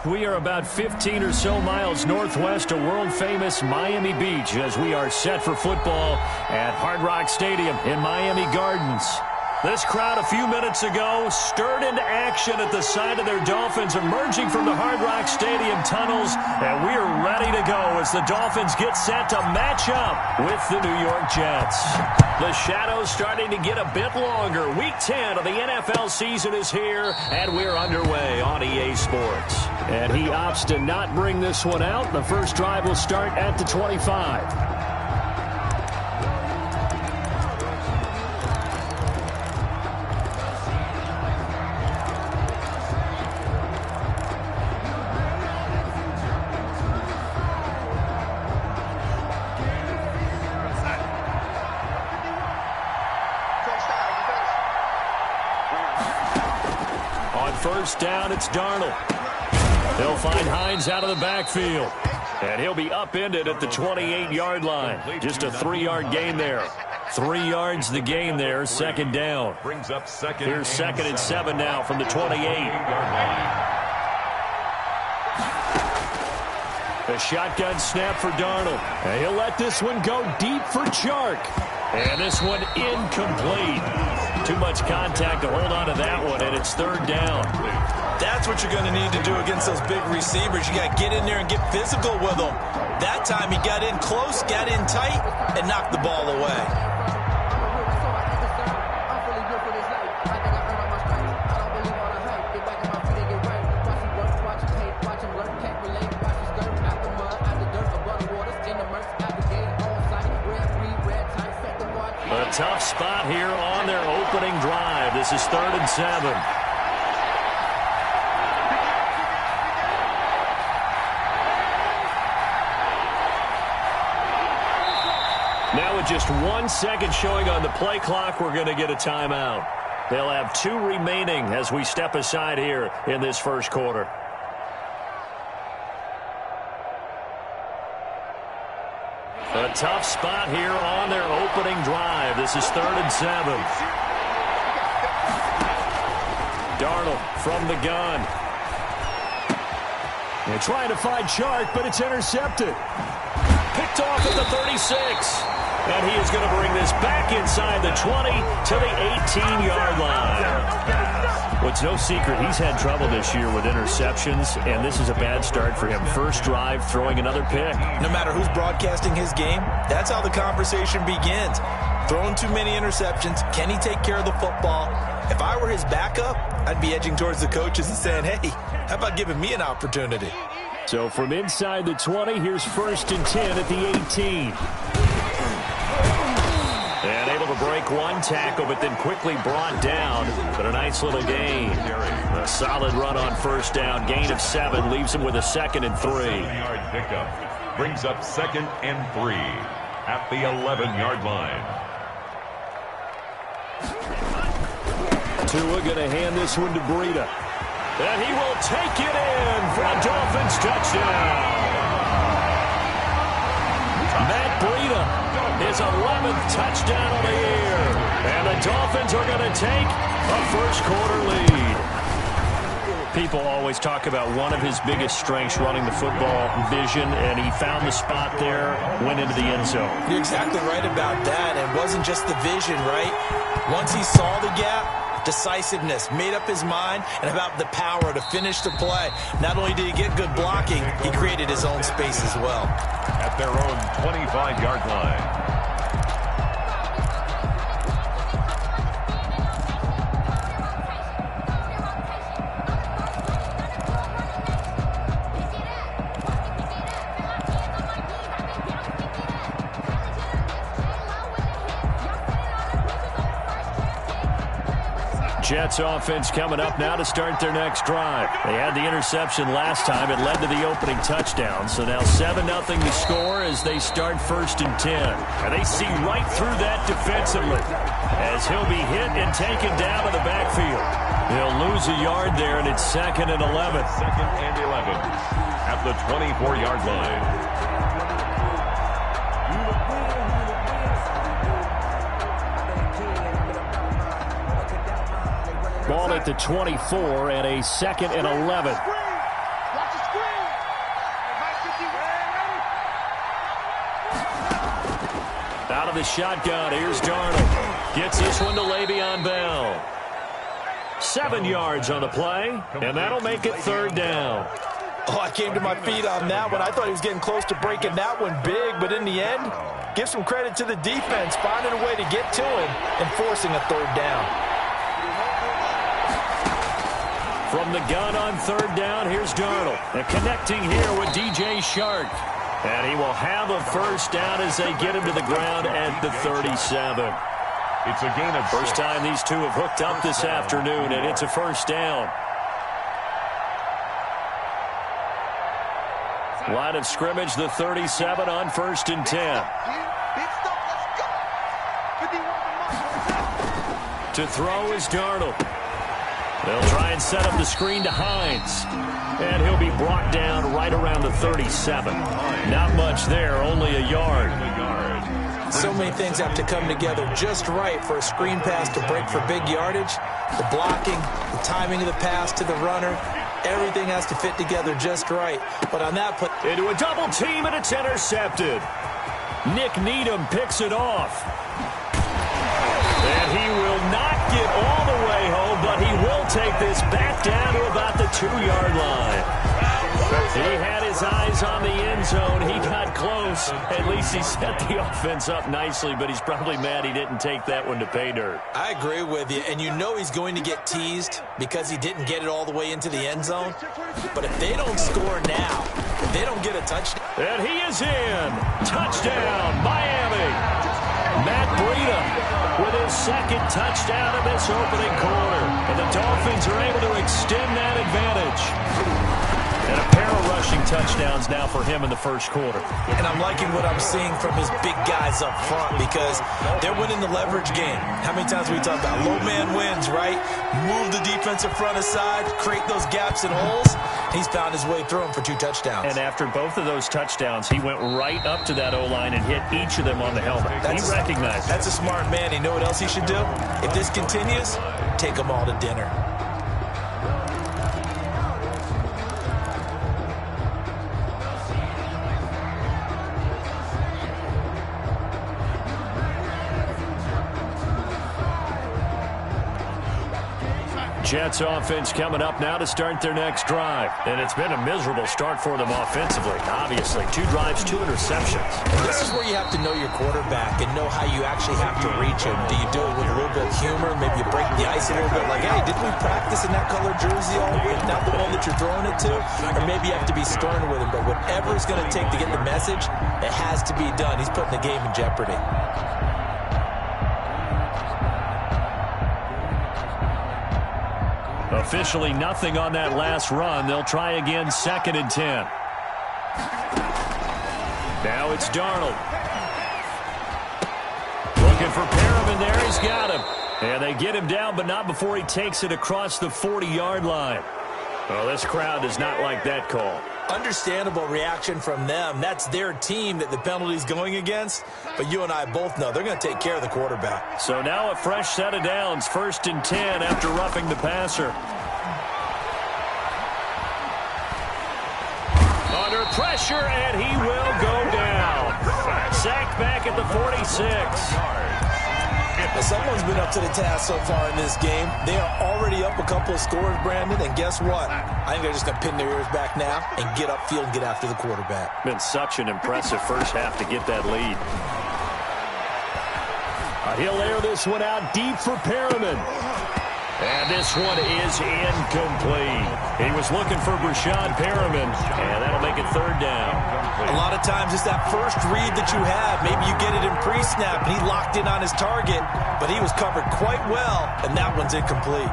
We are about 15 or so miles northwest of world-famous Miami Beach as we are set for football at Hard Rock Stadium in Miami Gardens. This crowd a few minutes ago stirred into action at the sight of their Dolphins emerging from the Hard Rock Stadium tunnels, and we are ready to go as the Dolphins get set to match up with the New York Jets. The shadows starting to get a bit longer. Week 10 of the NFL season is here, and we're underway on EA Sports. And he opts to not bring this one out. The first drive will start at the 25. First down, it's Darnold. He'll find Hines out of the backfield. And he'll be upended at the 28-yard line. Just a 3-yard gain there. 3 yards the gain there, second down. Here's second and 7 now from the 28. A shotgun snap for Darnold. And he'll let this one go deep for Chark. And this one incomplete. Too much contact to hold on to that one, and it's third down. That's what you're going to need to do against those big receivers. You got to get in there and get physical with them. That time he got in close, got in tight, and knocked the ball away. Tough spot here on their opening drive. This is 3rd and 7. Now with just 1 second showing on the play clock, we're going to get a timeout. They'll have 2 remaining as we step aside here in this first quarter. A tough spot here on their opening drive. This is 3rd and 7. Darnold from the gun. They're trying to find Chark, but it's intercepted. Picked off at the 36. And he is going to bring this back inside the 20 to the 18-yard line. Well, it's no secret he's had trouble this year with interceptions, and this is a bad start for him. First drive, throwing another pick. No matter who's broadcasting his game, that's how the conversation begins. Throwing too many interceptions, can he take care of the football? If I were his backup, I'd be edging towards the coaches and saying, hey, how about giving me an opportunity? So from inside the 20, here's 1st and 10 at the 18. And able to break one tackle, but then quickly brought down. But a nice little gain. A solid run on first down. Gain of 7 leaves him with a 2nd and 3. 7-yard pickup brings up 2nd and 3 at the 11-yard line. Tua going to hand this one to Breida. And he will take it in for a Dolphins touchdown. Matt Breida. His 11th touchdown of the year. And the Dolphins are going to take a first-quarter lead. People always talk about one of his biggest strengths running the football, vision, and he found the spot there, went into the end zone. You're exactly right about that. It wasn't just the vision, right? Once he saw the gap, decisiveness, made up his mind, and about the power to finish the play. Not only did he get good blocking, he created his own space as well. At their own 25-yard line. Jets offense coming up now to start their next drive. They had the interception last time. It led to the opening touchdown. So now 7-0 to score as they start 1st and 10. And they see right through that defensively as he'll be hit and taken down to the backfield. He'll lose a yard there, and it's 2nd and 11. 2nd and 11 at the 24-yard line. Ball at the 24 and a 2nd and 11. of the shotgun. Here's Darnold. Gets this one to Le'Veon Bell. 7 yards on the play, and that'll make it 3rd down. Oh, I came to my feet on that one. I thought he was getting close to breaking that one big, but in the end, give some credit to the defense, finding a way to get to him and forcing a 3rd down. From the gun on 3rd down, here's Darnold. And connecting here with DJ Chark. And he will have a 1st down as they get him to the ground at the 37. It's a gain of 6. First time these two have hooked up this afternoon, and it's a 1st down. Line of scrimmage, the 37 on 1st and 10. To throw is Darnold. They'll try and set up the screen to Hines. And he'll be brought down right around the 37. Not much there, only a yard. So many things have to come together just right for a screen pass to break for big yardage. The blocking, the timing of the pass to the runner, everything has to fit together just right. But on that play, into a double team, and it's intercepted. Nick Needham picks it off. And he will not get all the way home, but he will take this back down to about the 2-yard line. He had his eyes on the end zone. He got close. At least he set the offense up nicely, but he's probably mad he didn't take that one to pay dirt. I agree with you, and you know he's going to get teased because he didn't get it all the way into the end zone. But if they don't score now, if they don't get a touchdown. And he is in. Touchdown, Miami. Matt Breida with his 2nd touchdown of this opening quarter. And the Dolphins are able to extend that advantage. And a pair of rushing touchdowns now for him in the 1st quarter. And I'm liking what I'm seeing from his big guys up front because they're winning the leverage game. How many times we talk about low man wins, right? Move the defensive front aside, create those gaps and holes. He's found his way through them for 2 touchdowns. And after both of those touchdowns, he went right up to that O-line and hit each of them on the helmet. He recognized it. That's a smart man. You know what else he should do? If this continues, take them all to dinner. Jets offense coming up now to start their next drive. And it's been a miserable start for them offensively, obviously. 2 drives, 2 interceptions. This is where you have to know your quarterback and know how you actually have to reach him. Do you do it with a little bit of humor? Maybe you break the ice a little bit like, hey, didn't we practice in that color jersey all week? Not the one that you're throwing it to? Or maybe you have to be stern with him. But whatever it's going to take to get the message, it has to be done. He's putting the game in jeopardy. Officially nothing on that last run. They'll try again, 2nd and 10. Now it's Darnold. Looking for Perriman there. He's got him. And they get him down, but not before he takes it across the 40-yard line. Well, this crowd does not like that call. Understandable reaction from them. That's their team that the penalty's going against. But you and I both know they're going to take care of the quarterback. So now a fresh set of downs. 1st and 10 after roughing the passer. Under pressure, and he will go down. Sacked back at the 46. Now, someone's been up to the task so far in this game. They are already up a couple of scores, Brandon, and guess what? I think they're just going to pin their ears back now and get upfield and get after the quarterback. Been such an impressive first half to get that lead. He'll air this one out deep for Perriman. And this one is incomplete. He was looking for Breshad Perriman, and that'll make it 3rd down. A lot of times it's that first read that you have. Maybe you get it in pre-snap, and he locked in on his target, but he was covered quite well, and that one's incomplete.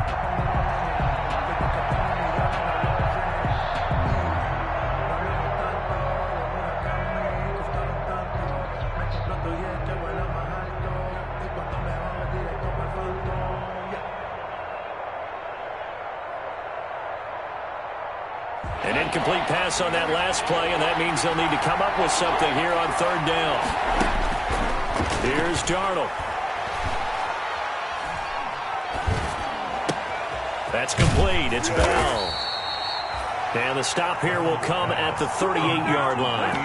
An incomplete pass on that last play, and that means they'll need to come up with something here on 3rd down. Here's Darnold. That's complete. It's Bell. And the stop here will come at the 38-yard line.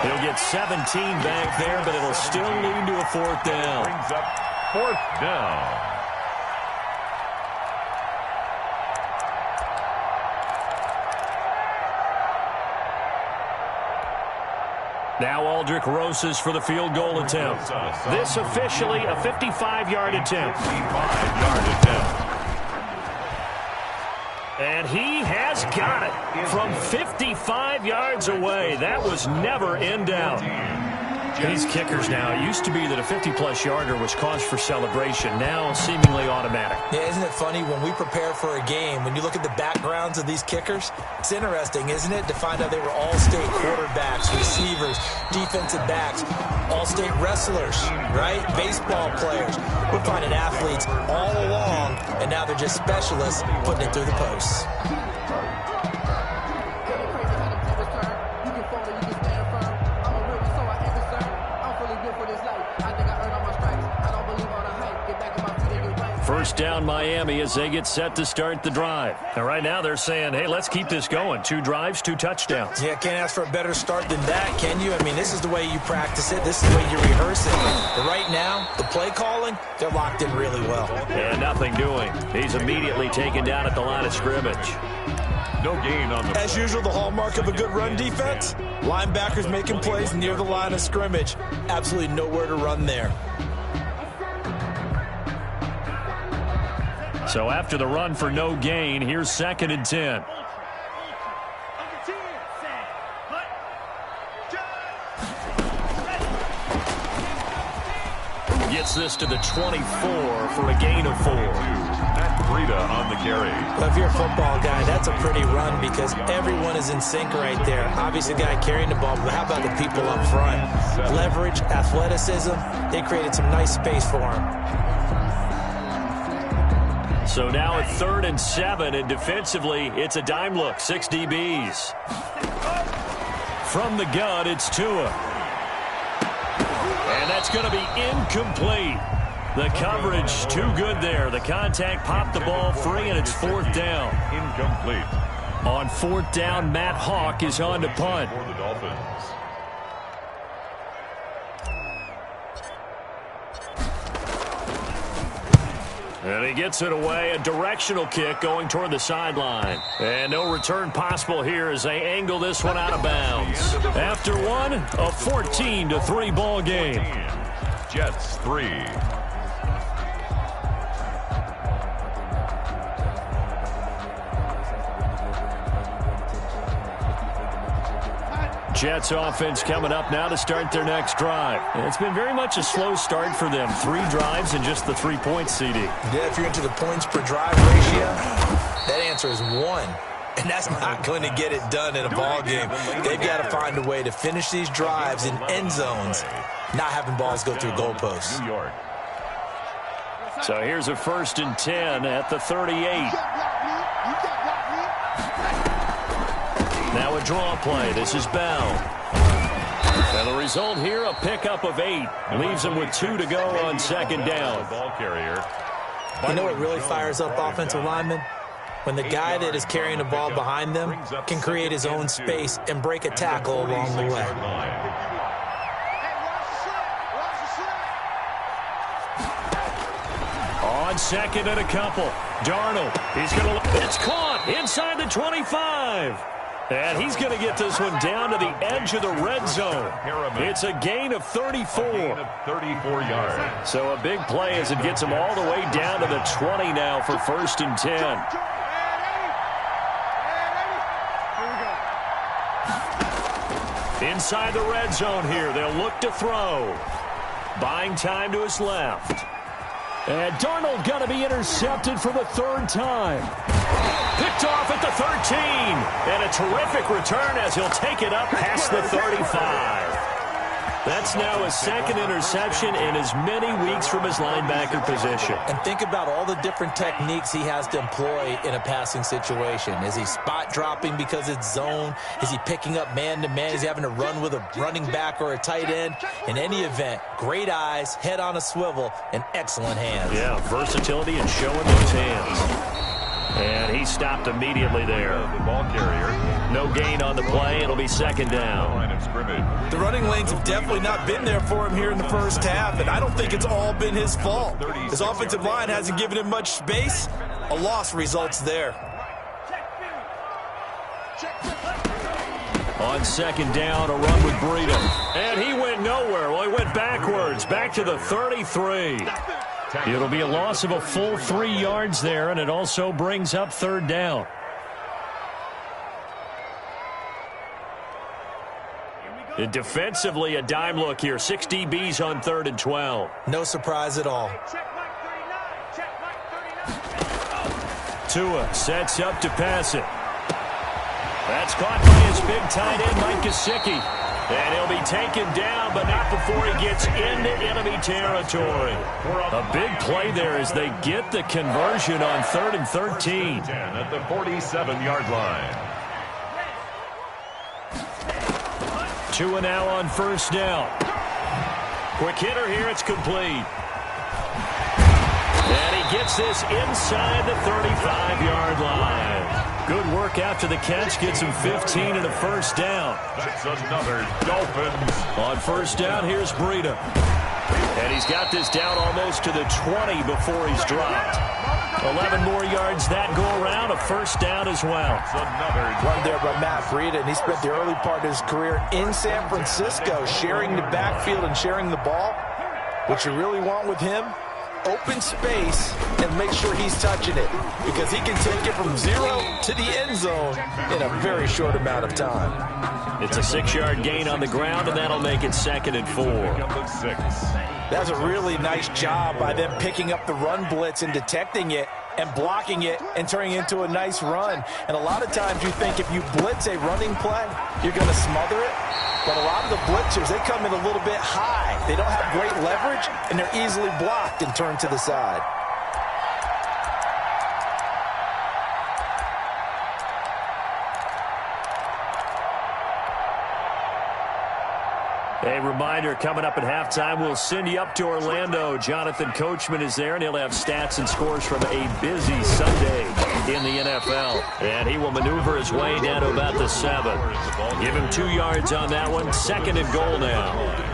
He'll get 17 back there, but it'll still lead to a fourth down. Brings up fourth down. Now Aldrick Rosas for the field goal attempt. This officially a 55-yard attempt. 55-yard attempt. And he has got it from 55 yards away. That was never in doubt. These kickers now, it used to be that a 50-plus yarder was cause for celebration. Now seemingly automatic. Yeah, isn't it funny when we prepare for a game, when you look at the backgrounds of these kickers, it's interesting, isn't it, to find out they were all-state quarterbacks, receivers, defensive backs, all-state wrestlers, right? Baseball players. We're finding athletes all along, and now they're just specialists putting it through the posts. First down Miami as they get set to start the drive. And right now they're saying, hey, let's keep this going. 2 drives, 2 touchdowns. Yeah, can't ask for a better start than that, can you? I mean, this is the way you practice it. This is the way you rehearse it. But right now, the play calling, they're locked in really well. And nothing doing. He's immediately taken down at the line of scrimmage. No gain on the... As usual, the hallmark of a good run defense, linebackers making plays near the line of scrimmage. Absolutely nowhere to run there. So after the run for no gain, here's 2nd and 10. Gets this to the 24 for a gain of 4. Matt Breida on the carry. Well, if you're a football guy, that's a pretty run because everyone is in sync right there. Obviously, the guy carrying the ball, but how about the people up front? Leverage, athleticism, they created some nice space for him. So now at 3rd and 7, and defensively, it's a dime look, 6 DBs. From the gun, it's Tua. And that's going to be incomplete. The coverage too good there. The contact popped the ball free, and it's 4th down. Incomplete. On 4th down, Matt Hawk is on to punt. For the Dolphins. And he gets it away, a directional kick going toward the sideline. And no return possible here as they angle this one out of bounds. After one, a 14-3 ball game. Jets 3. Jets offense coming up now to start their next drive. And it's been very much a slow start for them. 3 drives and just the 3 points, CD. Yeah, if you're into the points per drive ratio, that answer is 1. And that's not going to get it done in a ball game. They've got to find a way to finish these drives in end zones, not having balls go through goalposts. New York. So here's a 1st and 10 at the 38. Now a draw play. This is Bell. And the result here, a pickup of 8. Leaves him with 2 to go on 2nd down. Ball carrier. You know what really fires up offensive linemen? When the guy that is carrying the ball behind them can create his own space and break a tackle along the way. On 2nd and a couple. Darnold. He's going to... It's caught inside the 25. And he's going to get this one down to the edge of the red zone. It's a gain of 34. 34 yards. So a big play as it gets him all the way down to the 20 now for 1st and 10. Inside the red zone here. They'll look to throw. Buying time to his left. And Darnold going to be intercepted for the 3rd time. Picked off at the 13. And a terrific return as he'll take it up past the 35. That's now his 2nd interception in as many weeks from his linebacker position. And think about all the different techniques he has to employ in a passing situation. Is he spot dropping because it's zone? Is he picking up man-to-man? Is he having to run with a running back or a tight end? In any event, great eyes, head on a swivel, and excellent hands. Yeah, versatility and showing those hands. And he stopped immediately there. The ball carrier. No gain on the play. It'll be second down. Line of scrimmage. The running lanes have definitely not been there for him here in the first half, and I don't think it's all been his fault. His offensive line hasn't given him much space. A loss results there. On second down, a run with Breida. And he went nowhere. Well, he went backwards, back to the 33. It'll be a loss of a full 3 yards there, and it also brings up third down. And defensively, a dime look here. 6 DBs on 3rd and 12. No surprise at all. Tua sets up to pass it. That's caught by his big tight end, Mike Gesicki. And he'll be taken down, but not before he gets into enemy territory. A big play there as they get the conversion on 3rd and 13. 10 at the 47-yard line. Tua now on first down. Quick hitter here, it's complete. And he gets this inside the 35-yard line. Good work after the catch, gets him 15 and a first down. That's another Dolphins. On first down, here's Breida. And he's got this down almost to the 20 before he's dropped. 11 more yards that go around, a first down as well. That's another Run there by Matt Breida, and he spent the early part of his career in San Francisco sharing the backfield and sharing the ball. What you really want with him, open space and make sure he's touching it, because he can take it from 0 to the end zone in a very short amount of time. It's a 6-yard gain on the ground, and that'll make it 2nd and 4. Up 6. That's a really nice job by them picking up the run blitz and detecting it and blocking it and turning it into a nice run. And a lot of times you think if you blitz a running play, you're going to smother it. But a lot of the blitzers, they come in a little bit high. They don't have great leverage, and they're easily blocked and turned to the side. A reminder, coming up at halftime, we'll send you up to Orlando. Jonathan Coachman is there, and he'll have stats and scores from a busy Sunday in the NFL. And he will maneuver his way down to about the 7. Give him 2 yards on that one. 2nd and goal now.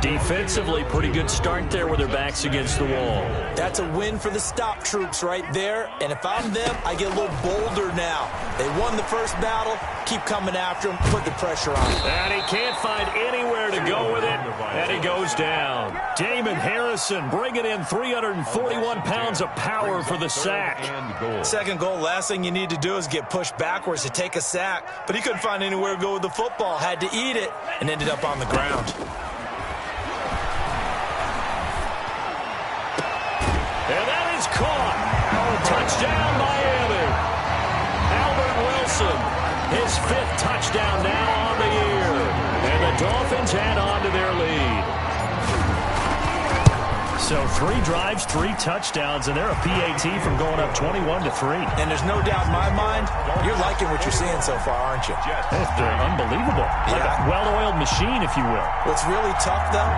Defensively, pretty good start there with their backs against the wall. That's a win for the stop troops right there. And if I'm them, I get a little bolder now. They won the first battle. Keep coming after him. Put the pressure on him. And he can't find anywhere to go with it. And he goes down. Damon Harrison bringing in 341 pounds of power for the sack. 2nd goal, last thing you need to do is get pushed backwards to take a sack. But he couldn't find anywhere to go with the football. Had to eat it and ended up on the ground. And that is caught. Touchdown, Miami. Albert Wilson, his 5th touchdown now on the year. And the Dolphins add on to their lead. So 3 drives, 3 touchdowns, and they're a PAT from going up 21-3. And there's no doubt in my mind, you're liking what you're seeing so far, aren't you? They're unbelievable. Like a well-oiled machine, if you will. What's really tough, though,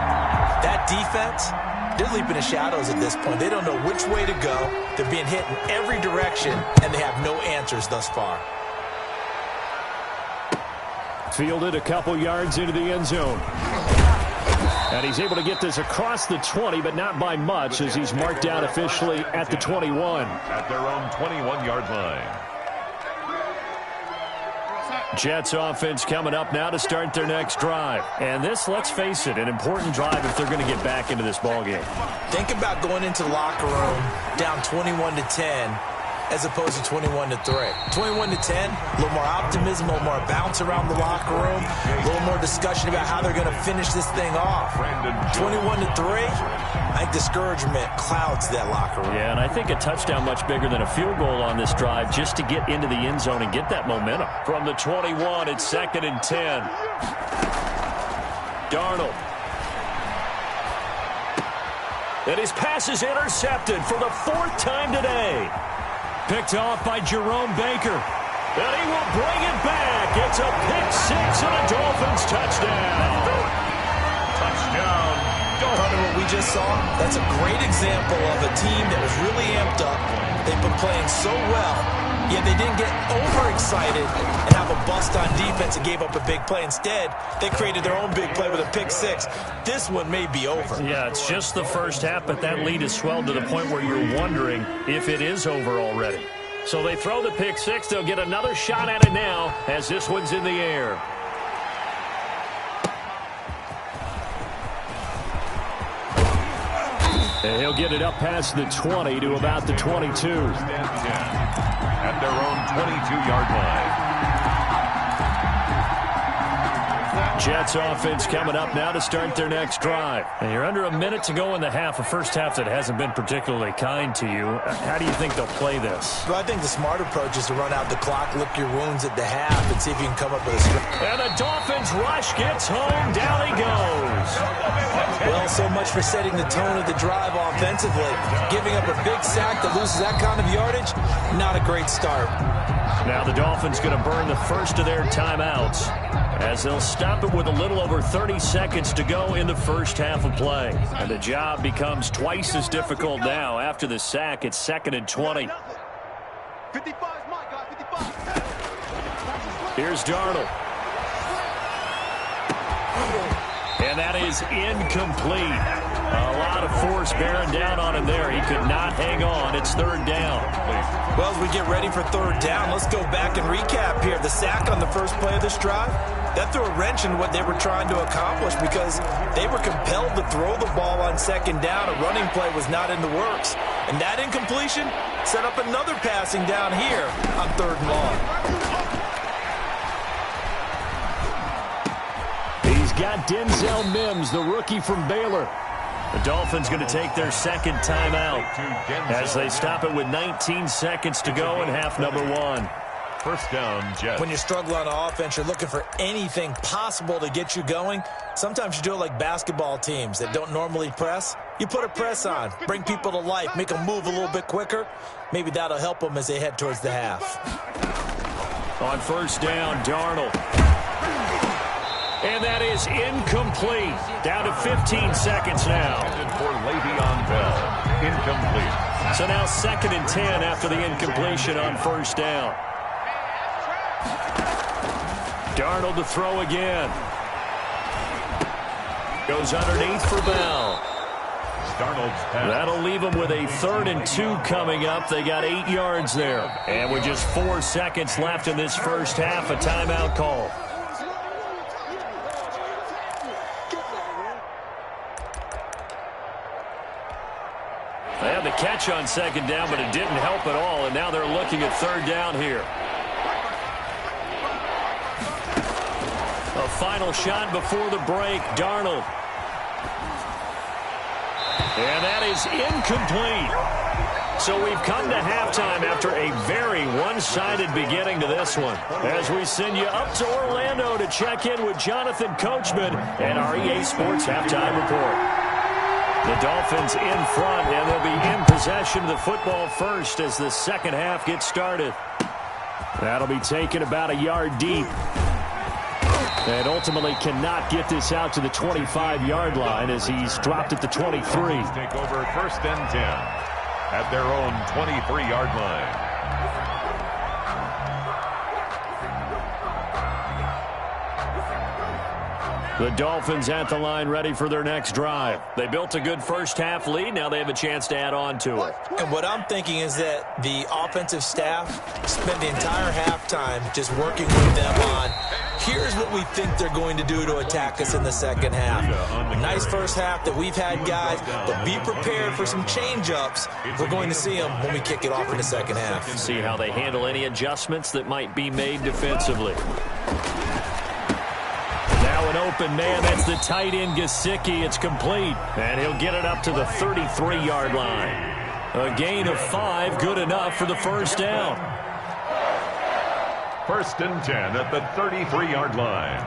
that defense, they're leaping the shadows at this point. They don't know which way to go. They're being hit in every direction, and they have no answers thus far. Fielded a couple yards into the end zone. And he's able to get this across the 20, but not by much, as he's marked down officially at the 21. At their own 21-yard line. Jets offense coming up now to start their next drive. And this, let's face it, an important drive if they're going to get back into this ballgame. Think about going into the locker room down 21-10 as opposed to 21-3. 21-10, a little more optimism, a little more bounce around the locker room, a little more discussion about how they're going to finish this thing off. 21-3, I think discouragement clouds that locker room. Yeah, and I think a touchdown much bigger than a field goal on this drive just to get into the end zone and get that momentum. From the 21, it's 2nd and 10. Darnold. And his pass is intercepted for the 4th time today. Picked off by Jerome Baker. And he will bring it back. It's a pick-6 and a Dolphins touchdown. Touchdown. Part of what we just saw, that's a great example of a team that was really amped up, They've been playing so well, yet they didn't get overexcited and have a bust on defense and gave up a big play. Instead, they created their own big play with a pick six. This one may be over. Yeah, it's just the first half, but that lead has swelled to the point where you're wondering if it is over already. So they throw the pick six. They'll get another shot at it now as this one's in the air. And he'll get it up past the 20 to about the 22. At their own 22-yard line. Jets offense coming up now to start their next drive. And you're under a minute to go in the half, a first half that hasn't been particularly kind to you. How do you think they'll play this? Well, I think the smart approach is to run out the clock, lick your wounds at the half, and see if you can come up with a script. And the Dolphins rush gets home. Down he goes. Well, so much for setting the tone of the drive offensively. Giving up a big sack that loses that kind of yardage, not a great start. Now the Dolphins going to burn the first of their timeouts as they'll stop it with a little over 30 seconds to go in the first half of play. And the job becomes twice as difficult now after the sack. It's 2nd and 20. 55 is my guy, 55. Here's Darnold. And that is incomplete. A lot of force bearing down on him there. He could not hang on. It's 3rd down. Well, as we get ready for 3rd down, let's go back and recap here. The sack on the first play of this drive, that threw a wrench in what they were trying to accomplish because they were compelled to throw the ball on 2nd down. A running play was not in the works. And that incompletion set up another passing down here on 3rd and long. He's got Denzel Mims, the rookie from Baylor. The Dolphins going to take their 2nd timeout as they stop it with 19 seconds to go in half number 1. First down, Jets. When you struggle on offense, you're looking for anything possible to get you going. Sometimes you do it like basketball teams that don't normally press. You put a press on, bring people to life, make them move a little bit quicker. Maybe that'll help them as they head towards the half. On 1st down, Darnold. And that is incomplete. Down to 15 seconds now. For Le'Veon Bell, incomplete. So now 2nd and 10 after the incompletion on 1st down. Darnold to throw again. Goes underneath for Bell. Darnold's pass. That'll leave them with a 3rd and 2 coming up. They got 8 yards there. And with just 4 seconds left in this first half, a timeout call. They had the catch on 2nd down, but it didn't help at all, and now they're looking at 3rd down here. A final shot before the break, Darnold. And that is incomplete. So we've come to halftime after a very one-sided beginning to this one. As we send you up to Orlando to check in with Jonathan Coachman and our EA Sports Halftime Report. The Dolphins in front, and they'll be in possession of the football first as the second half gets started. That'll be taken about a yard deep. And ultimately cannot get this out to the 25-yard line as he's dropped at the 23. Take over 1st and 10 at their own 23-yard line. The Dolphins at the line ready for their next drive. They built a good first half lead. Now they have a chance to add on to it. And what I'm thinking is that the offensive staff spent the entire halftime just working with them on here's what we think they're going to do to attack us in the second half. Nice first half that we've had, guys, but be prepared for some change-ups. We're going to see them when we kick it off in the second half. See how they handle any adjustments that might be made defensively. Now an open man, that's the tight end Gesicki. It's complete, and he'll get it up to the 33-yard line. A gain of 5, good enough for the first down. 1st and 10 at the 33-yard line.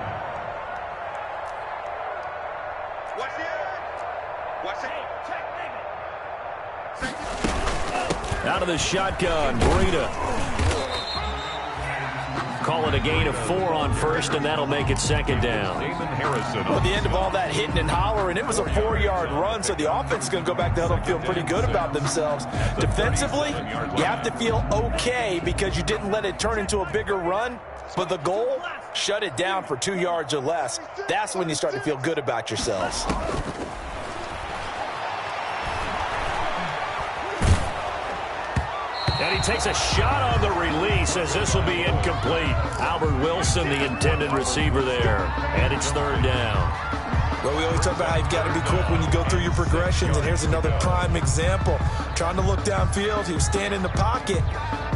Out of the shotgun, Breida. Calling with a gain of 4 on first, and that'll make it second down. Damon Harrison. At the end of all that hitting and hollering, it was a 4-yard run, so the offense is going to go back to huddle and feel pretty good about themselves. Defensively, you have to feel okay because you didn't let it turn into a bigger run, but the goal, shut it down for 2 yards or less. That's when you start to feel good about yourselves. And he takes a shot on the release as this will be incomplete. Albert Wilson, the intended receiver there. And it's third down. Well, we always talk about how you've got to be quick when you go through your progressions, and here's another prime example. Trying to look downfield, he was standing in the pocket,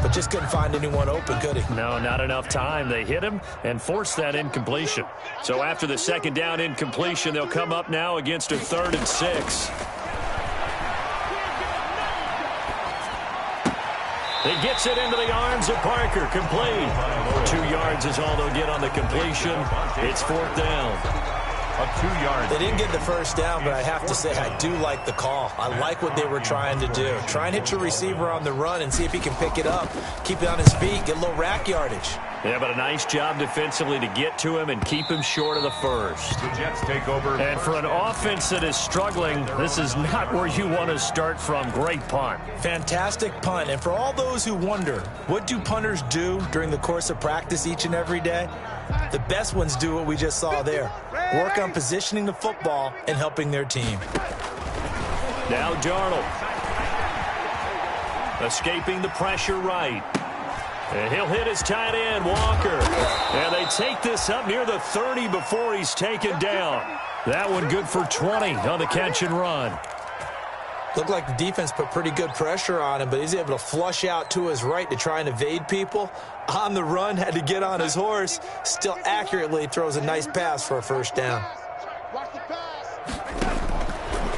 but just couldn't find anyone open, could he? No, not enough time. They hit him and forced that incompletion. So after the second down incompletion, they'll come up now against a 3rd and 6. He gets it into the arms of Parker. Complete. 2 yards is all they'll get on the completion. It's 4th down. A 2-yard. They didn't get the first down, but I have to say I do like the call. I like what they were trying to do. Try and hit your receiver on the run and see if he can pick it up. Keep it on his feet, get a little rack yardage. Yeah, but a nice job defensively to get to him and keep him short of the first. The Jets take over. And for an offense that is struggling, this is not where you want to start from. Great punt. Fantastic punt. And for all those who wonder, what do punters do during the course of practice each and every day? The best ones do what we just saw there. Work on positioning the football and helping their team. Now Darnold. Escaping the pressure right. And he'll hit his tight end, Walker. And they take this up near the 30 before he's taken down. That one good for 20 on the catch and run. Looked like the defense put pretty good pressure on him, but he's able to flush out to his right to try and evade people. On the run, had to get on his horse. Still accurately throws a nice pass for a first down.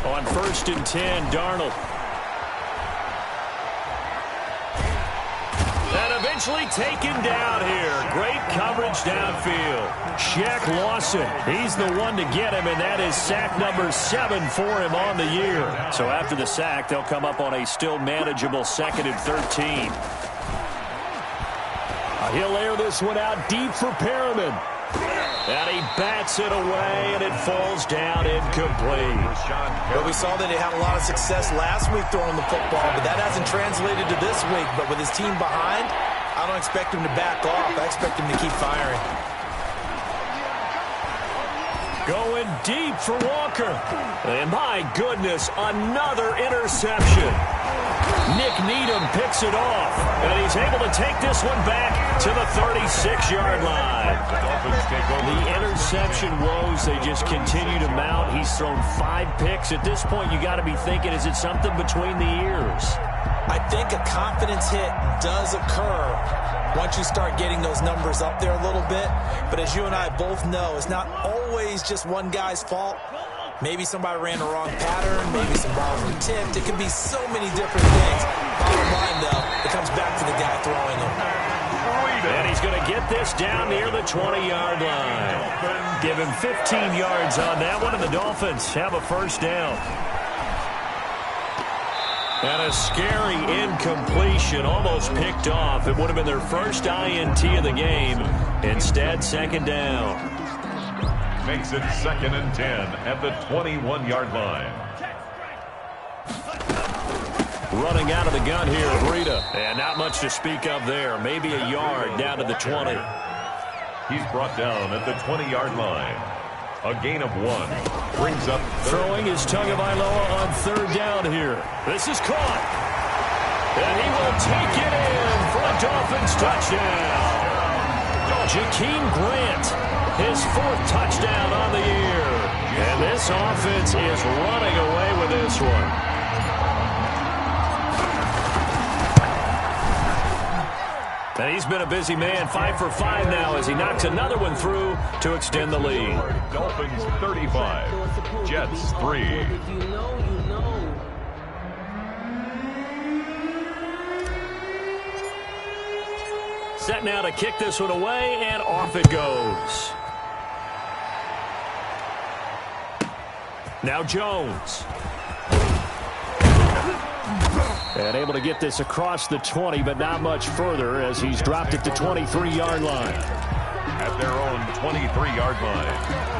On 1st and 10, Darnold. And eventually taken down here. Great coverage downfield. Shaq Lawson, he's the one to get him, and that is sack number 7 for him on the year. So after the sack, they'll come up on a still manageable 2nd and 13. He'll air this one out deep for Perriman. And he bats it away, and it falls down incomplete. But we saw that he had a lot of success last week throwing the football, but that hasn't translated to this week. But with his team behind, I don't expect him to back off. I expect him to keep firing. Going deep for Walker. And my goodness, another interception. Nick Needham picks it off, and he's able to take this one back to the 36-yard line. The interception woes, they just continue to mount. He's thrown 5 picks. At this point, you got to be thinking, is it something between the ears? I think a confidence hit does occur once you start getting those numbers up there a little bit. But as you and I both know, it's not always just one guy's fault. Maybe somebody ran the wrong pattern. Maybe some balls were tipped. It can be so many different things. Bottom line, though, it comes back to the guy throwing them. And he's going to get this down near the 20-yard line. Give him 15 yards on that one, and the Dolphins have a first down. And a scary incompletion, almost picked off. It would have been their first INT of the game. Instead, second down. Makes it 2nd and 10 at the 21-yard line. Running out of the gun here, Breida. And not much to speak of there. Maybe a yard down to the 20. He's brought down at the 20-yard line. A gain of 1. Brings up throwing his Tagovailoa on 3rd down here. This is caught. And he will take it in for a Dolphins touchdown. Jakeem Grant, his 4th touchdown on the year. And this offense is running away with this one. And he's been a busy man, 5 for 5 now as he knocks another one through to extend the lead. Dolphins 35, Jets 3. Set now to kick this one away, and off it goes. Now Jones. And able to get this across the 20, but not much further as he's dropped it to 23-yard line. At their own 23-yard line.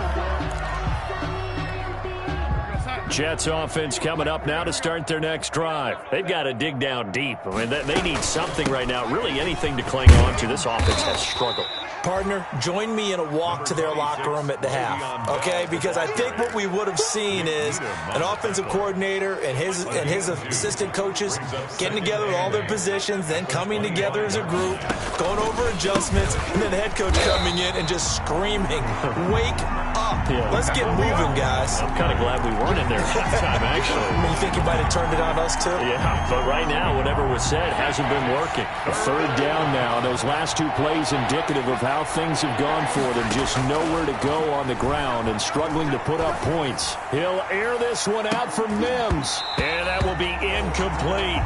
Jets offense coming up now to start their next drive. They've got to dig down deep. I mean, they need something right now, really anything to cling on to. This offense has struggled. Partner, join me in a walk to their locker room at the half, okay? Because I think what we would have seen is an offensive coordinator and his assistant coaches getting together with all their positions, then coming together as a group, going over adjustments, and then the head coach coming in and just screaming, "Wake up. Let's get moving, guys." I'm kind of glad we weren't in there at halftime, actually. You think he might have turned it on us, too? Yeah, but right now, whatever was said hasn't been working. A third down now. Those last two plays indicative of how things have gone for them. Just nowhere to go on the ground and struggling to put up points. He'll air this one out for Mims. And that will be incomplete.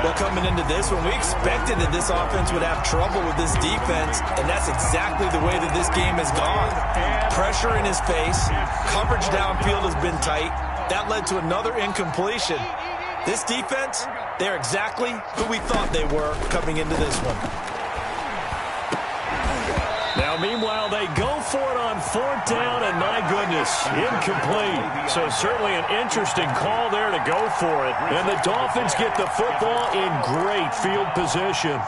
Well, coming into this one, we expected that this offense would have trouble with this defense, and that's exactly the way that this game has gone. Pressure in his face. Coverage downfield has been tight. That led to another incompletion. This defense, they're exactly who we thought they were coming into this one. Now, meanwhile, they go for it on fourth down, and my goodness, incomplete. So certainly an interesting call there to go for it. And the Dolphins get the football in great field position.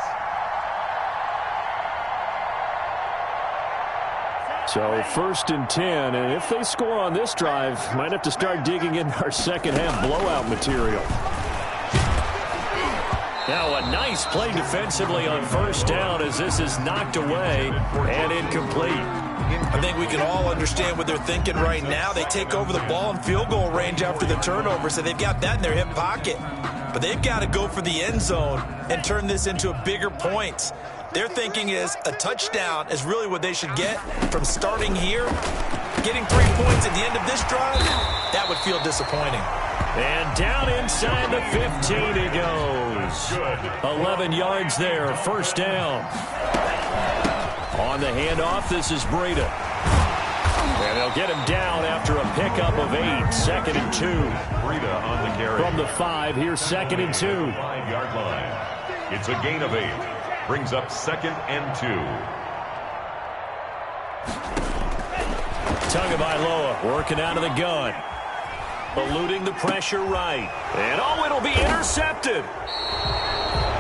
So 1st and 10, and if they score on this drive, might have to start digging in our second half blowout material. Now a nice play defensively on first down as this is knocked away and incomplete. I think we can all understand what they're thinking right now. They take over the ball in field goal range after the turnover, so they've got that in their hip pocket. But they've got to go for the end zone and turn this into a bigger point. Their thinking is a touchdown is really what they should get from starting here. Getting 3 points at the end of this drive, that would feel disappointing. And down inside the 15 he goes. 11 yards there, first down. On the handoff, this is Breida. And they'll get him down after a pickup of 8, 2nd and 2. Breida on the carry. From the 5, here's 2nd and 2. 5-yard line. It's a gain of 8. Brings up 2nd and 2. Tagovailoa working out of the gun. Eluding the pressure right. And oh, it'll be intercepted.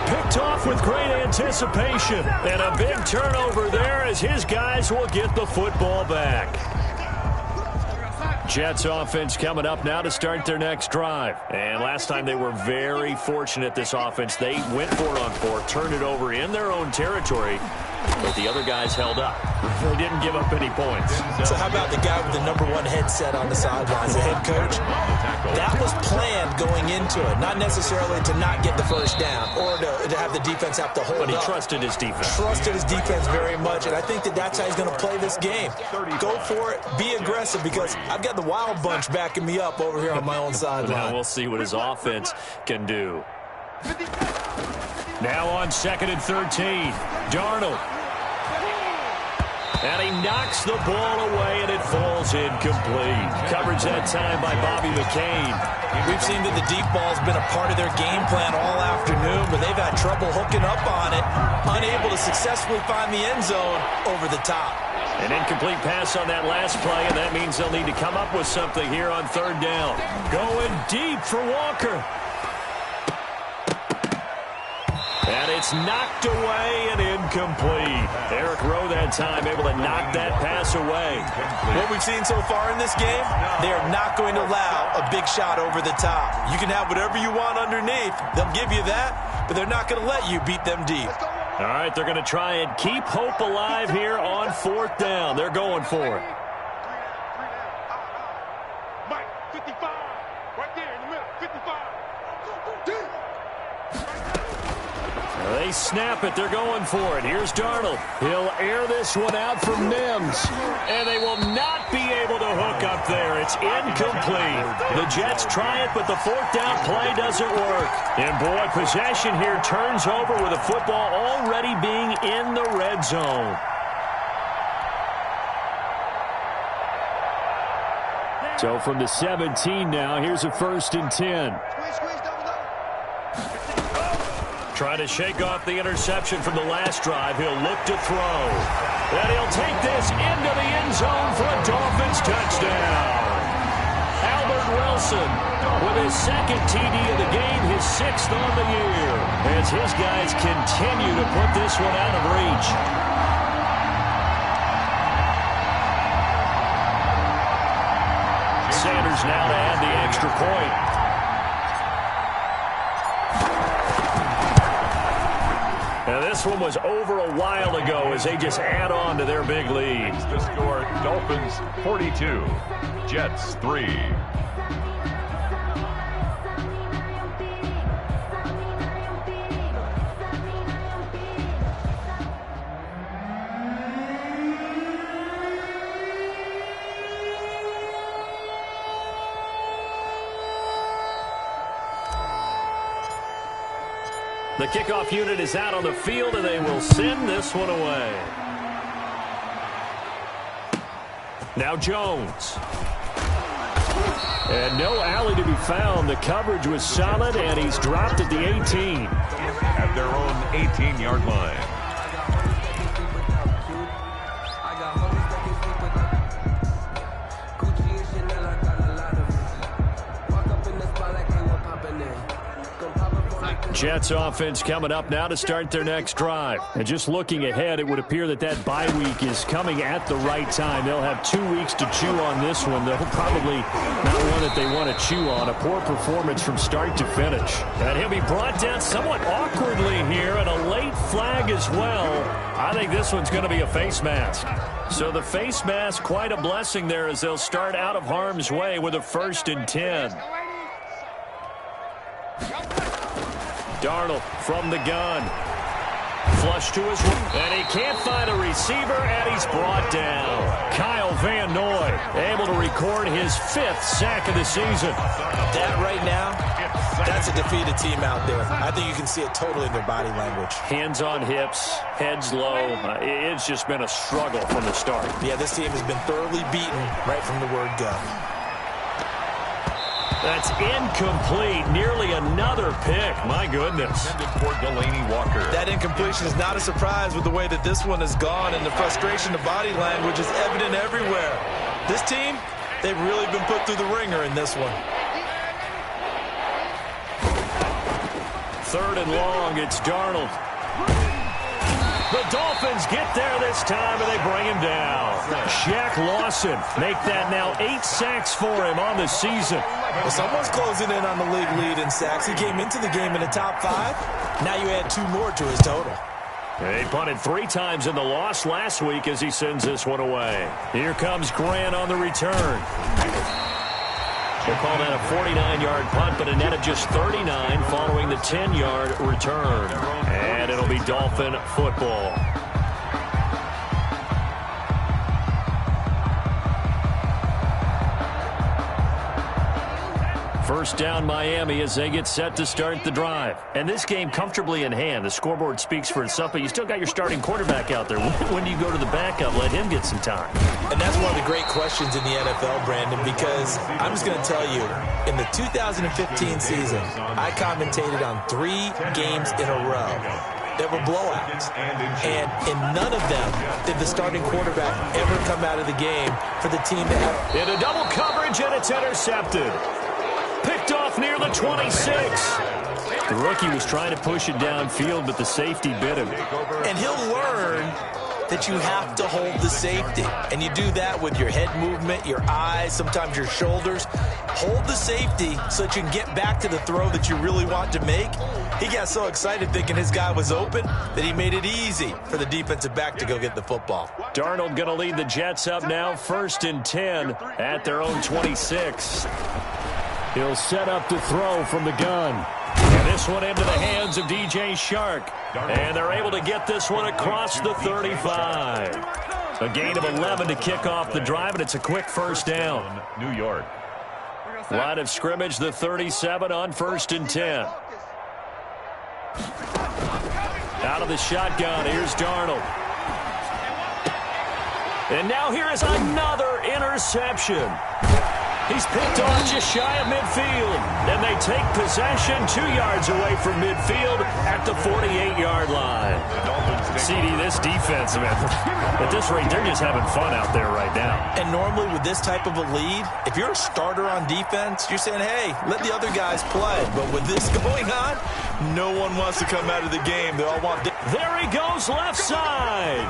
Picked off with great anticipation. And a big turnover there as his guys will get the football back. Jets offense coming up now to start their next drive. And last time they were very fortunate, this offense. They went for it on 4, turned it over in their own territory, but the other guys held up. They didn't give up any points. So how about the guy with the number 1 headset on the sidelines, the head coach? That was planned going into it, not necessarily to not get the first down or to have the defense have to hold up. But he trusted his defense. Trusted his defense very much, and I think that that's how he's going to play this game. Go for it, be aggressive, because I've got the Wild Bunch backing me up over here on my own sideline. Now we'll see what his offense can do. Now on 2nd and 13, Darnold. And he knocks the ball away, and it falls incomplete. Coverage that time by Bobby McCain. We've seen that the deep ball's been a part of their game plan all afternoon, but they've had trouble hooking up on it, unable to successfully find the end zone over the top. An incomplete pass on that last play, and that means they'll need to come up with something here on 3rd down. Going deep for Walker. And it's knocked away and incomplete. Eric Rowe that time able to knock that pass away. What we've seen so far in this game, they are not going to allow a big shot over the top. You can have whatever you want underneath. They'll give you that, but they're not going to let you beat them deep. All right, they're going to try and keep hope alive here on 4th down. They're going for it. Mike, 55. Right there in the middle, 55. They snap it. They're going for it. Here's Darnold. He'll air this one out for Mims. And they will not be able to hook up there. It's incomplete. The Jets try it, but the 4th down play doesn't work. And boy, possession here turns over with the football already being in the red zone. So from the 17 now, here's a 1st and 10. Squeeze, double up. Trying to shake off the interception from the last drive. He'll look to throw. And he'll take this into the end zone for a Dolphins touchdown. Albert Wilson with his second TD of the game, his 6th on the year, as his guys continue to put this one out of reach. Sanders now to add the extra point. Now this one was over a while ago as they just add on to their big lead. The score, Dolphins 42, Jets 3. The kickoff unit is out on the field, and they will send this one away. Now Jones. And no alley to be found. The coverage was solid, and he's dropped at the 18. At their own 18-yard line. Jets offense coming up now to start their next drive. And just looking ahead, it would appear that that bye week is coming at the right time. They'll have 2 weeks to chew on this one. They'll probably not one that they want to chew on. A poor performance from start to finish. And he'll be brought down somewhat awkwardly here, and a late flag as well. I think this one's going to be a face mask. So the face mask, quite a blessing there as they'll start out of harm's way with a 1st and 10. Darnold from the gun. Flush to his right. And he can't find a receiver, and he's brought down. Kyle Van Noy able to record his 5th sack of the season. That right now, that's a defeated team out there. I think you can see it totally in their body language. Hands on hips, heads low. It's just been a struggle from the start. Yeah, this team has been thoroughly beaten right from the word go. That's incomplete. Nearly another pick. My goodness. For Delaney Walker. That incompletion is not a surprise with the way that this one has gone, and the frustration of body language is evident everywhere. This team, they've really been put through the ringer in this one. 3rd and long. It's Darnold. The Dolphins get there this time, and they bring him down. Shaq Lawson make that now 8 sacks for him on the season. Well, someone's closing in on the league lead in sacks. He came into the game in the top 5. Now you add 2 more to his total. He punted 3 times in the loss last week as he sends this one away. Here comes Grant on the return. We'll call that a 49-yard punt, but a net of just 39 following the 10-yard return. And it'll be Dolphin football. First down Miami as they get set to start the drive. And this game comfortably in hand. The scoreboard speaks for itself, but you still got your starting quarterback out there. When do you go to the backup? Let him get some time. And that's one of the great questions in the NFL, Brandon, because I'm just going to tell you, in the 2015 season, I commentated on 3 games in a row that were blowouts. And in none of them did the starting quarterback ever come out of the game for the team to have. In a double coverage, and it's intercepted. Picked off near the 26. The rookie was trying to push it downfield, but the safety bit him. And he'll learn that you have to hold the safety. And you do that with your head movement, your eyes, sometimes your shoulders. Hold the safety so that you can get back to the throw that you really want to make. He got so excited thinking his guy was open that he made it easy for the defensive back to go get the football. Darnold going to lead the Jets up now, 1st and 10 at their own 26. He'll set up to throw from the gun. And this one into the hands of DJ Shark. And they're able to get this one across the 35. A gain of 11 to kick off the drive, and it's a quick first down. New York. Line of scrimmage, the 37 on 1st and 10. Out of the shotgun, here's Darnold. And now here is another interception. He's picked off just shy of midfield. And they take possession 2 yards away from midfield at the 48-yard line. CD, this defense, man, at this rate, they're just having fun out there right now. And normally with this type of a lead, if you're a starter on defense, you're saying, hey, let the other guys play. But with this going on, no one wants to come out of the game. They all want... There he goes, left side.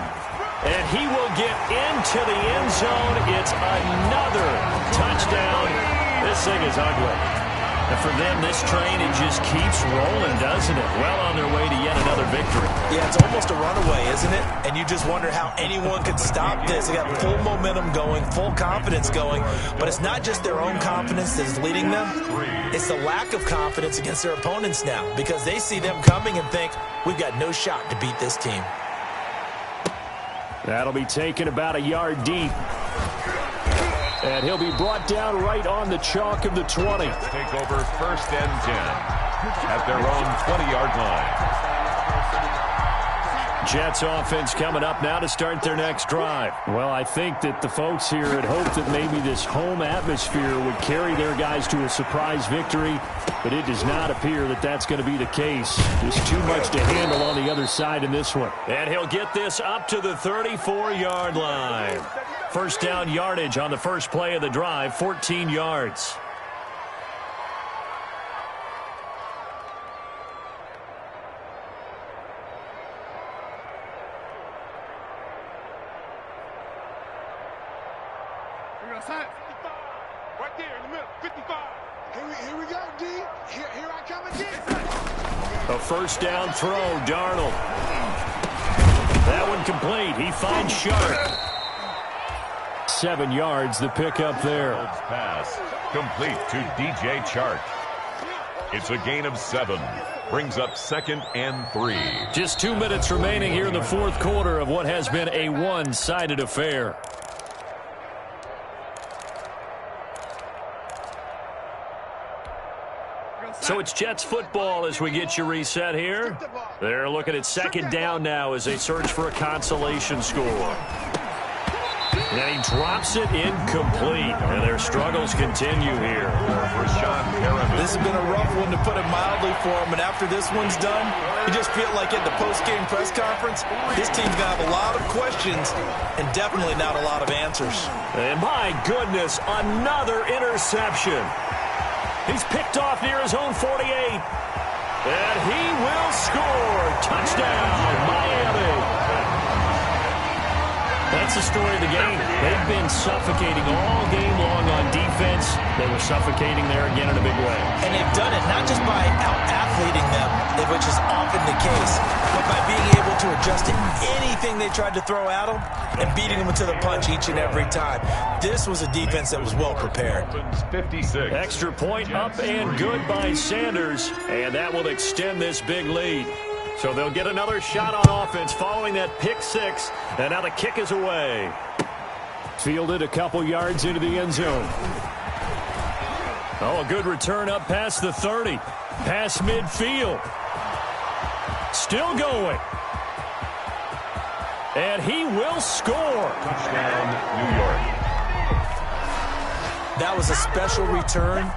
And he will get into the end zone. It's another touchdown. This thing is ugly. And for them, this train, it just keeps rolling, doesn't it? Well on their way to yet another victory. Yeah, it's almost a runaway, isn't it? And you just wonder how anyone could stop this. They got full momentum going, full confidence going. But it's not just their own confidence that is leading them. It's the lack of confidence against their opponents now, because they see them coming and think, we've got no shot to beat this team. That'll be taken about a yard deep. And he'll be brought down right on the chalk of the 20. Take over 1st and 10 at their own 20-yard line. Jets offense coming up now to start their next drive. Well, I think that the folks here had hoped that maybe this home atmosphere would carry their guys to a surprise victory, but it does not appear that that's going to be the case. Just too much to handle on the other side in this one. And he'll get this up to the 34-yard line. First down yardage on the first play of the drive, 14 yards. Right there in the middle, 55. Here we go, D. Here I come again. A first down throw, Darnold. That one complete. He finds Sharp. 7 yards, the pickup there. Pass complete to DJ Chark. It's a gain of 7. Brings up 2nd and 3. Just 2 minutes remaining here in the fourth quarter of what has been a one-sided affair. So it's Jets football as we get you reset here. They're looking at second down now as they search for a consolation score. And he drops it incomplete. And their struggles continue here. This has been a rough one, to put it mildly, for him. And after this one's done, you just feel like at the post-game press conference, this team's going to have a lot of questions and definitely not a lot of answers. And my goodness, another interception. He's picked off near his own 48. And he will score. Touchdown, Miami. That's the story of the game. They've been suffocating all game long on defense. They were suffocating there again in a big way. And they've done it not just by out-athleting them, which is often the case, but by being able to adjust to anything they tried to throw at them and beating them to the punch each and every time. This was a defense that was well prepared. 56. Extra point up and good by Sanders, and that will extend this big lead. So they'll get another shot on offense following that pick six, and now the kick is away. Fielded a couple yards into the end zone. Oh, a good return up past the 30. Past midfield. Still going. And he will score. Touchdown, New York. That was a special return,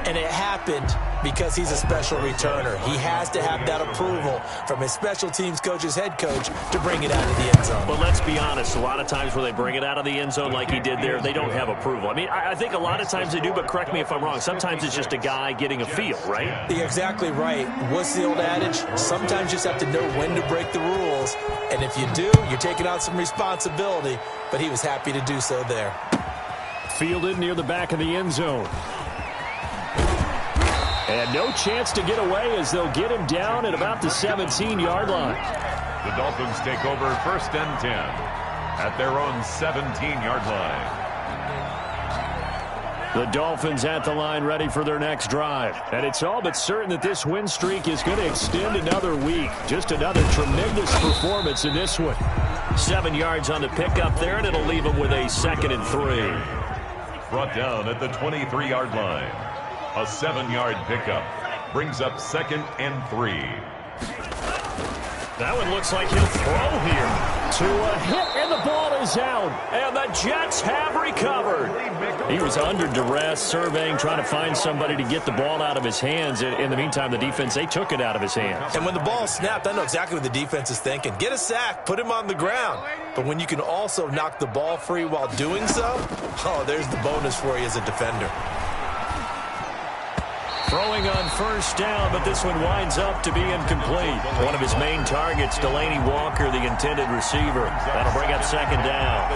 and it happened because he's a special returner. He has to have that approval from his special teams coach's head coach to bring it out of the end zone. But let's be honest, a lot of times when they bring it out of the end zone like he did there, they don't have approval. I mean, I think a lot of times they do, but correct me if I'm wrong. Sometimes it's just a guy getting a feel, right? You're exactly right. What's the old adage? Sometimes you just have to know when to break the rules, and if you do, you're taking on some responsibility, but he was happy to do so there. Fielded near the back of the end zone. And no chance to get away as they'll get him down at about the 17-yard line. The Dolphins take over 1st and 10 at their own 17-yard line. The Dolphins at the line ready for their next drive. And it's all but certain that this win streak is going to extend another week. Just another tremendous performance in this one. 7 yards on the pickup there, and it'll leave them with a 2nd and 3. Brought down at the 23-yard line. A 7-yard pickup brings up 2nd and 3. That one looks like he'll throw here. To a hit, and the ball is out, and the Jets have recovered. He was under duress, surveying, trying to find somebody to get the ball out of his hands. In the meantime, the defense, they took it out of his hands. And when the ball snapped, I know exactly what the defense is thinking. Get a sack, put him on the ground. But when you can also knock the ball free while doing so, oh, there's the bonus for you as a defender. Throwing on first down, but this one winds up to be incomplete. One of his main targets, Delaney Walker, the intended receiver. That'll bring up second down.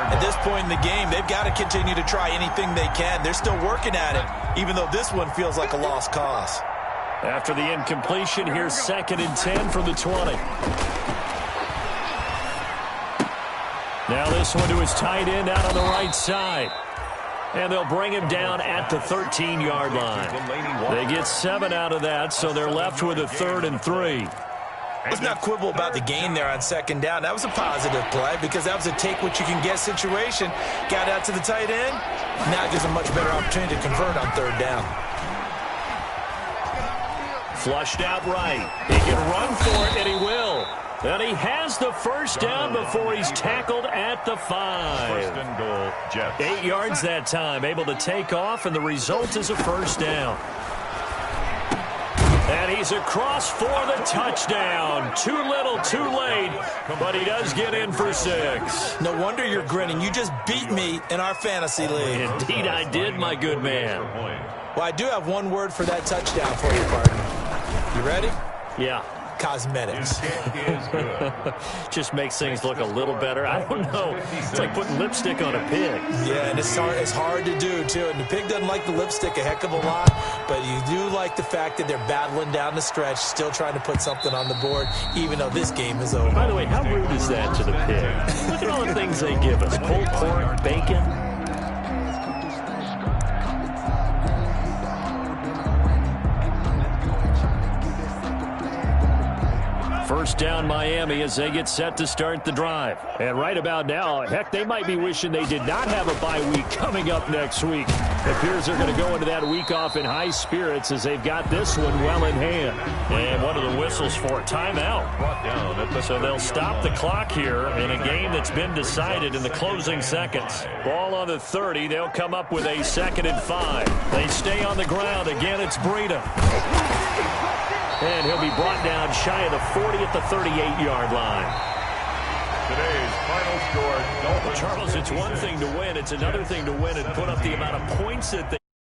At this point in the game, they've got to continue to try anything they can. They're still working at it, even though this one feels like a lost cause. After the incompletion, here's 2nd and 10 from the 20. Now this one to his tight end out on the right side. And they'll bring him down at the 13-yard line. They get 7 out of that, so they're left with a 3rd and 3. Let's not quibble about the gain there on 2nd down. That was a positive play because that was a take-what-you-can-get situation. Got out to the tight end. Now it gives a much better opportunity to convert on 3rd down. Flushed out right. He can run for it, and he will. And he has the first down before he's tackled at the 5. 1st and goal, Jets. 8 yards that time, able to take off, and the result is a first down. And he's across for the touchdown. Too little, too late, but he does get in for 6. No wonder you're grinning. You just beat me in our fantasy league. Indeed I did, my good man. Well, I do have one word for that touchdown for you, partner. You ready? Yeah. Cosmetics. Just makes things look a little better. I don't know. It's like putting lipstick on a pig. Yeah, and it's hard to do, too. And the pig doesn't like the lipstick a heck of a lot, but you do like the fact that they're battling down the stretch, still trying to put something on the board, even though this game is over. By the way, how rude is that to the pig? Look at all the things they give us. Pulled pork, bacon. First down Miami as they get set to start the drive. And right about now, heck, they might be wishing they did not have a bye week coming up next week. It appears they're going to go into that week off in high spirits as they've got this one well in hand. And one of the whistles for a timeout. So they'll stop the clock here in a game that's been decided in the closing seconds. Ball on the 30. They'll come up with a 2nd and 5. They stay on the ground. Again, it's Breida. And he'll be brought down shy of the 40 at the 38-yard line. Today's final score, Dolphins. Charles, it's one thing to win. It's another thing to win and put up the amount of points that they